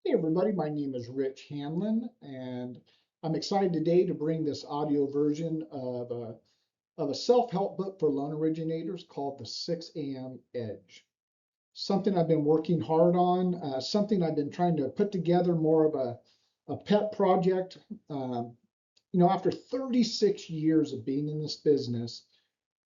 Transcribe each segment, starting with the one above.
Hey everybody, my name is Rich Hanlin, and I'm excited today to bring this audio version of a self-help book for loan originators called the 6 a.m. Edge. Something I've been working hard on, something I've been trying to put together more of a pet project. After 36 years of being in this business,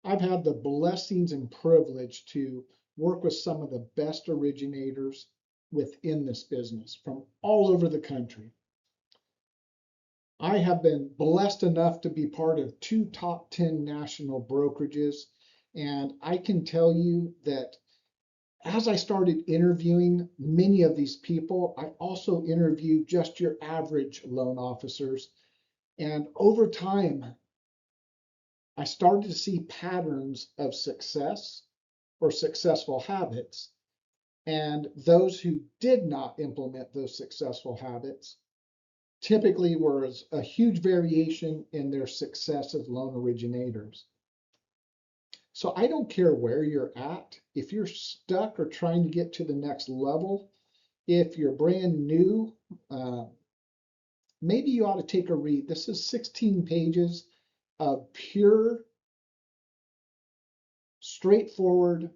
I've had the blessings and privilege to work with some of the best originators within this business from all over the country. I have been blessed enough to be part of two top 10 national brokerages. And I can tell you that as I started interviewing many of these people, I also interviewed just your average loan officers. And over time, I started to see patterns of success or successful habits. And those who did not implement those successful habits typically was a huge variation in their success as loan originators. So I don't care where you're at. If you're stuck or trying to get to the next level, if you're brand new, maybe you ought to take a read. This is 16 pages of pure, straightforward,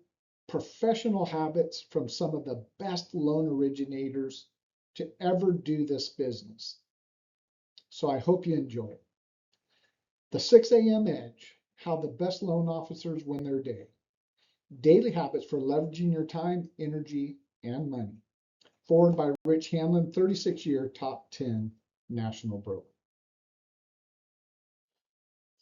professional habits from some of the best loan originators to ever do this business. So I hope you enjoy it. The 6 a.m. Edge, how the best loan officers win their day. Daily habits for leveraging your time, energy, and money. Forward by Rich Hanlin, 36-year top 10 national broker.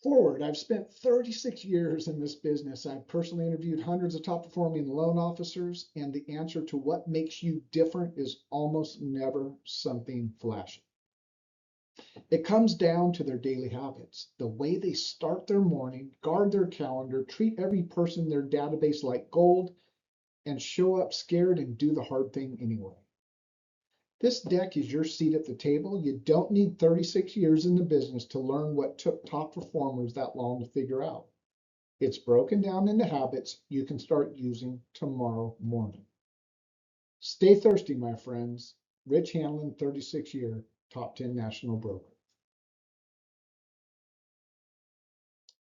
Forward, I've spent 36 years in this business. I've personally interviewed hundreds of top performing loan officers, and the answer to what makes you different is almost never something flashy. It comes down to their daily habits, the way they start their morning, guard their calendar, treat every person in their database like gold, and show up scared and do the hard thing anyway. This deck is your seat at the table. You don't need 36 years in the business to learn what took top performers that long to figure out. It's broken down into habits you can start using tomorrow morning. Stay thirsty, my friends. Rich Hanlin, 36-year, top 10 national broker.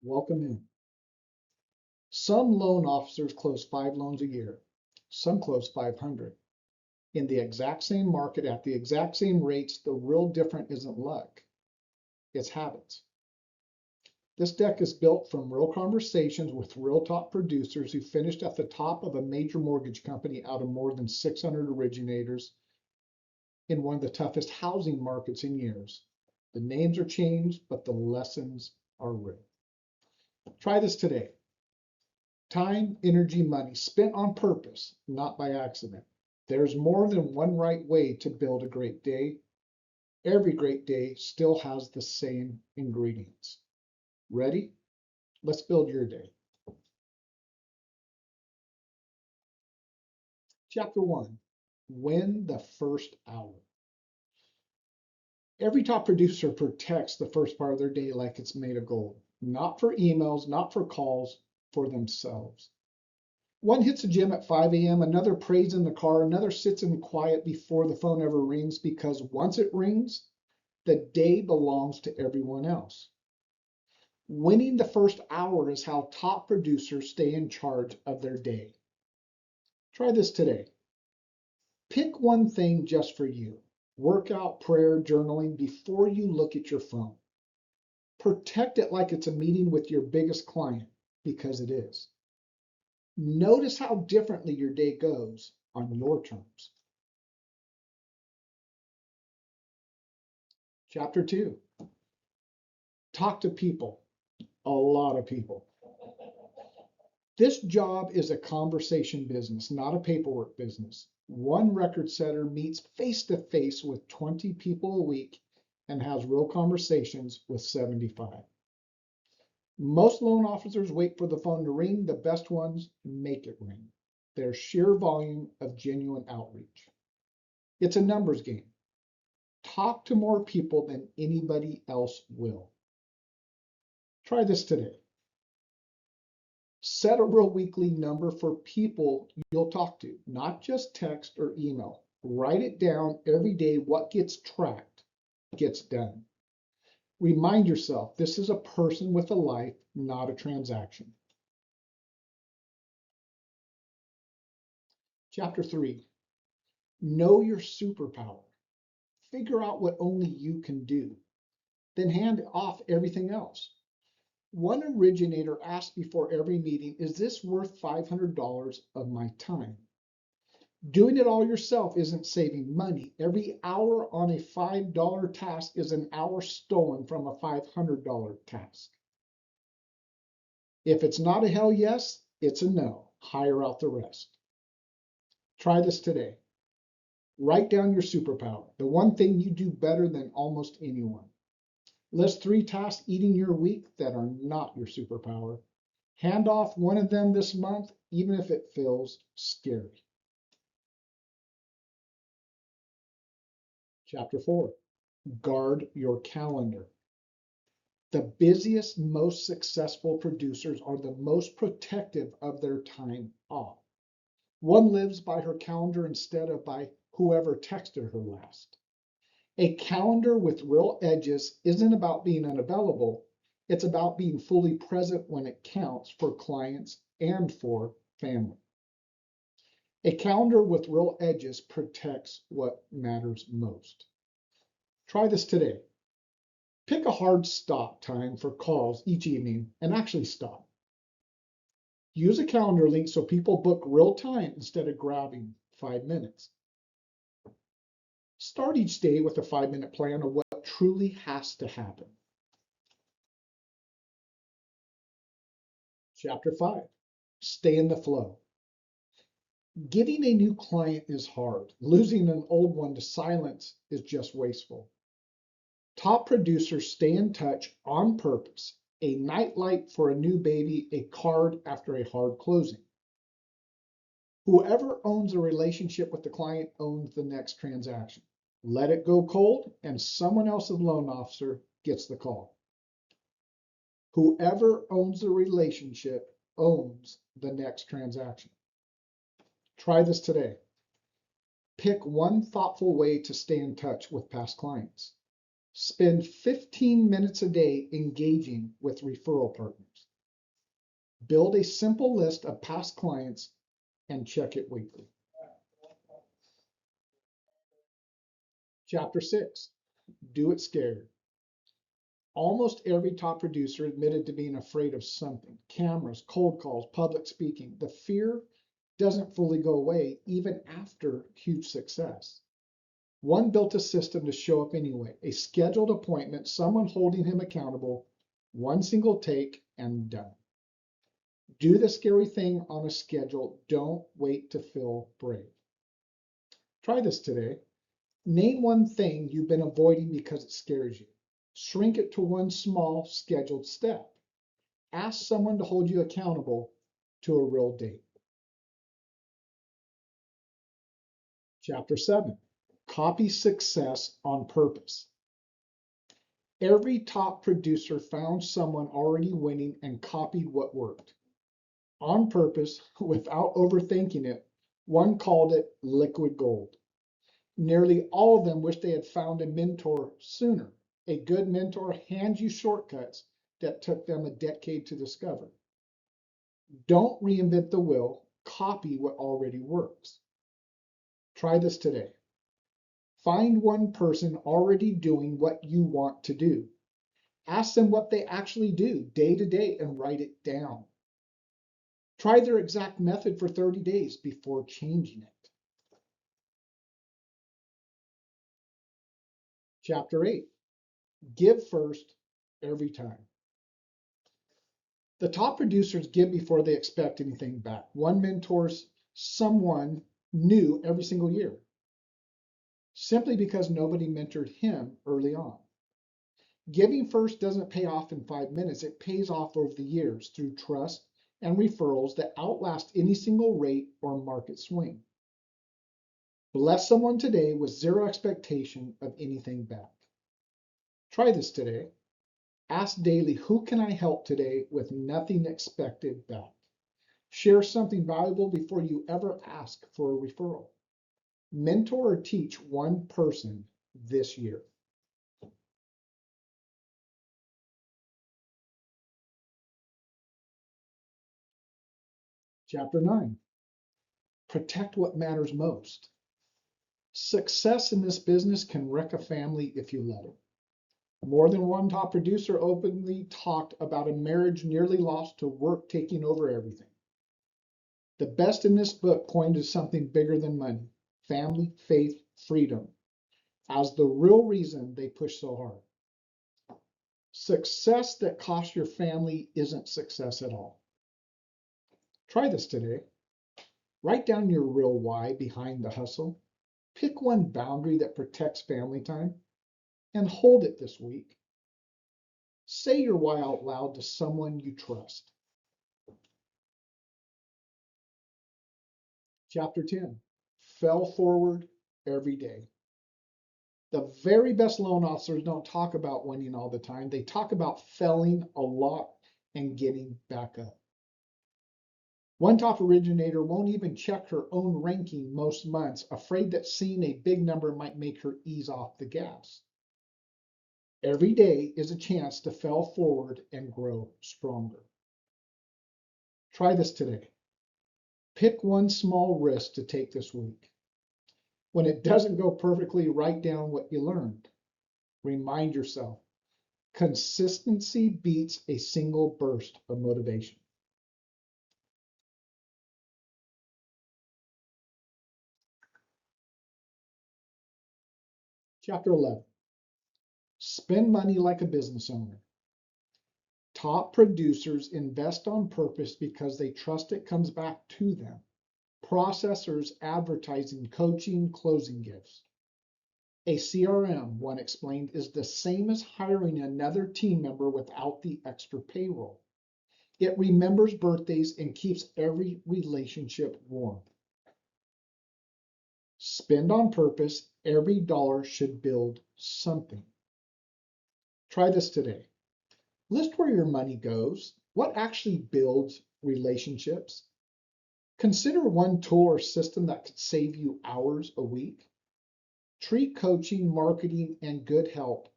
Welcome in. Some loan officers close 5 loans a year. Some close 500. In the exact same market at the exact same rates. The real difference isn't luck, it's habits. This deck is built from real conversations with real top producers who finished at the top of a major mortgage company out of more than 600 originators in one of the toughest housing markets in years. The names are changed, but the lessons are real. Try this today. Time, energy, money spent on purpose, not by accident. There's more than one right way to build a great day. Every great day still has the same ingredients. Ready? Let's build your day. Chapter 1, win the first hour. Every top producer protects the first part of their day like it's made of gold. Not for emails, not for calls, for themselves. One hits the gym at 5 a.m., another prays in the car, another sits in quiet before the phone ever rings, because once it rings, the day belongs to everyone else. Winning the first hour is how top producers stay in charge of their day. Try this today. Pick one thing just for you. Workout, prayer, journaling before you look at your phone. Protect it like it's a meeting with your biggest client, because it is. Notice how differently your day goes on your terms. Chapter 2, talk to people, a lot of people. This job is a conversation business, not a paperwork business. One record setter meets face to face with 20 people a week and has real conversations with 75. Most loan officers wait for the phone to ring. The best ones make it ring. Their sheer volume of genuine outreach. It's a numbers game. Talk to more people than anybody else will. Try this today. Set a real weekly number for people you'll talk to, not just text or email. Write it down every day. What gets tracked gets done. Remind yourself, this is a person with a life, not a transaction. Chapter 3, know your superpower. Figure out what only you can do. Then hand off everything else. One originator asked before every meeting, is this worth $500 of my time? Doing it all yourself isn't saving money. Every hour on a $5 task is an hour stolen from a $500 task. If it's not a hell yes, it's a no. Hire out the rest. Try this today. Write down your superpower, the one thing you do better than almost anyone. List 3 tasks eating your week that are not your superpower. Hand off one of them this month, even if it feels scary. Chapter 4, guard your calendar. The busiest, most successful producers are the most protective of their time off. One lives by her calendar instead of by whoever texted her last. A calendar with real edges isn't about being unavailable. It's about being fully present when it counts for clients and for family. A calendar with real edges protects what matters most. Try this today. Pick a hard stop time for calls each evening and actually stop. Use a calendar link so people book real time instead of grabbing 5 minutes. Start each day with a 5-minute plan of what truly has to happen. Chapter 5, stay in the flow. Getting a new client is hard. Losing an old one to silence is just wasteful. Top producers stay in touch on purpose. A nightlight for a new baby, a card after a hard closing. Whoever owns a relationship with the client owns the next transaction. Let it go cold, and someone else's loan officer gets the call. Whoever owns the relationship owns the next transaction. Try this today. Pick one thoughtful way to stay in touch with past clients. Spend 15 minutes a day engaging with referral partners. Build a simple list of past clients and check it weekly. Chapter 6, do it scared. Almost every top producer admitted to being afraid of something. Cameras, cold calls, public speaking. The fear doesn't fully go away even after huge success. One built a system to show up anyway, a scheduled appointment, someone holding him accountable, one single take, and done. Do the scary thing on a schedule. Don't wait to feel brave. Try this today. Name one thing you've been avoiding because it scares you. Shrink it to one small scheduled step. Ask someone to hold you accountable to a real date. Chapter 7, copy success on purpose. Every top producer found someone already winning and copied what worked. On purpose, without overthinking it, one called it liquid gold. Nearly all of them wish they had found a mentor sooner. A good mentor hands you shortcuts that took them a decade to discover. Don't reinvent the wheel, copy what already works. Try this today. Find one person already doing what you want to do. Ask them what they actually do day to day and write it down. Try their exact method for 30 days before changing it. Chapter 8, give first every time. The top producers give before they expect anything back. One mentors someone new every single year, simply because nobody mentored him early on. Giving first doesn't pay off in 5 minutes. It pays off over the years through trust and referrals that outlast any single rate or market swing. Bless someone today with zero expectation of anything back. Try this today. Ask daily, who can I help today with nothing expected back? Share something valuable before you ever ask for a referral. Mentor or teach one person this year. Chapter 9, protect what matters most. Success in this business can wreck a family if you let it. More than one top producer openly talked about a marriage nearly lost to work taking over everything. The best in this book point to something bigger than money, family, faith, freedom, as the real reason they push so hard. Success that costs your family isn't success at all. Try this today. Write down your real why behind the hustle. Pick one boundary that protects family time and hold it this week. Say your why out loud to someone you trust. Chapter 10, fail forward every day. The very best loan officers don't talk about winning all the time. They talk about failing a lot and getting back up. One top originator won't even check her own ranking most months, afraid that seeing a big number might make her ease off the gas. Every day is a chance to fail forward and grow stronger. Try this today. Pick one small risk to take this week. When it doesn't go perfectly, write down what you learned. Remind yourself, consistency beats a single burst of motivation. Chapter 11, spend money like a business owner. Top producers invest on purpose because they trust it comes back to them. Processors, advertising, coaching, closing gifts. A CRM, one explained, is the same as hiring another team member without the extra payroll. It remembers birthdays and keeps every relationship warm. Spend on purpose. Every dollar should build something. Try this today. List where your money goes. What actually builds relationships? Consider one tool or system that could save you hours a week. Treat coaching, marketing, and good help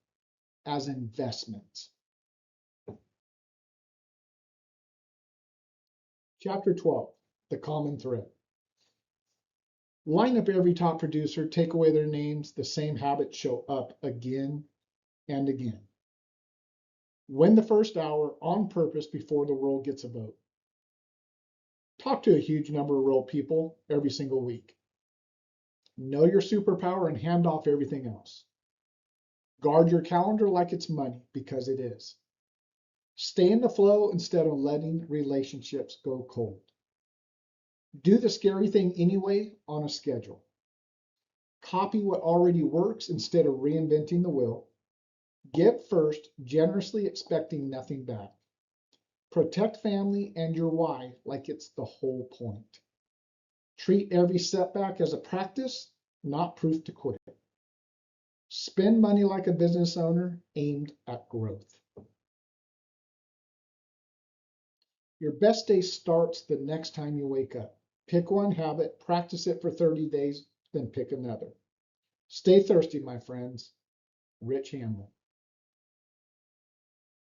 as investments. Chapter 12, the common thread. Line up every top producer, take away their names, the same habits show up again and again. Win the first hour on purpose before the world gets a vote. Talk to a huge number of real people every single week. Know your superpower and hand off everything else. Guard your calendar like it's money, because it is. Stay in the flow instead of letting relationships go cold. Do the scary thing anyway on a schedule. Copy what already works instead of reinventing the wheel. Give first, generously expecting nothing back. Protect family and your why like it's the whole point. Treat every setback as a practice, not proof to quit. Spend money like a business owner aimed at growth. Your best day starts the next time you wake up. Pick one habit, practice it for 30 days, then pick another. Stay thirsty, my friends. Rich Hanlin.